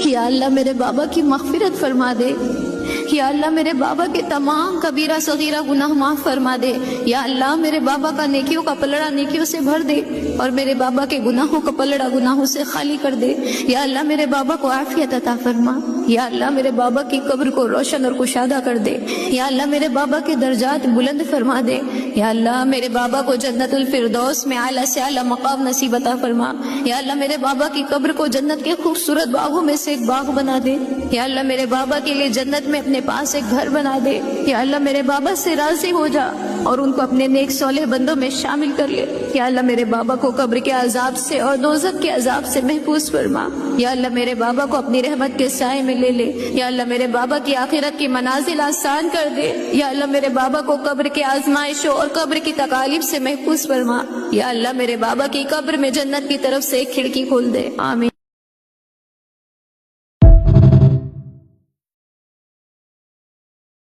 یا اللہ میرے بابا کی مغفرت فرما دے، یا اللہ میرے بابا کے تمام کبیرہ صغیرہ گناہ معاف فرما دے، یا اللہ میرے بابا کا نیکیوں کا پلڑا نیکیوں سے بھر دے اور میرے بابا کے گناہوں کا پلڑا گناہوں سے خالی کر دے، یا اللہ میرے بابا کو عافیت عطا فرما، یا اللہ میرے بابا کی قبر کو روشن اور کشادہ کر دے، یا اللہ میرے بابا کے درجات بلند فرما دے، یا اللہ میرے بابا کو جنت الفردوس میں اعلیٰ سے اعلیٰ مقام نصیب عطا فرما، یا اللہ میرے بابا کی قبر کو جنت کے خوبصورت باغوں میں سے ایک باغ بنا دے، یا اللہ میرے بابا کے لیے جنت میں اپنے پاس ایک گھر بنا دے، یا اللہ میرے بابا سے راضی ہو جا اور ان کو اپنے نیک صالح بندوں میں شامل کر لے، یا اللہ میرے بابا کو قبر کے عذاب سے اور دوزخ کے عذاب سے محفوظ فرما، یا اللہ میرے بابا کو اپنی رحمت کے سائے میں لے لے، یا اللہ میرے بابا کی آخرت کی منازل آسان کر دے، یا اللہ میرے بابا کو قبر کے آزمائشوں اور قبر کی تکالیف سے محفوظ فرما، یا اللہ میرے بابا کی قبر میں جنت کی طرف سے ایک کھڑکی کھول دے، آمین۔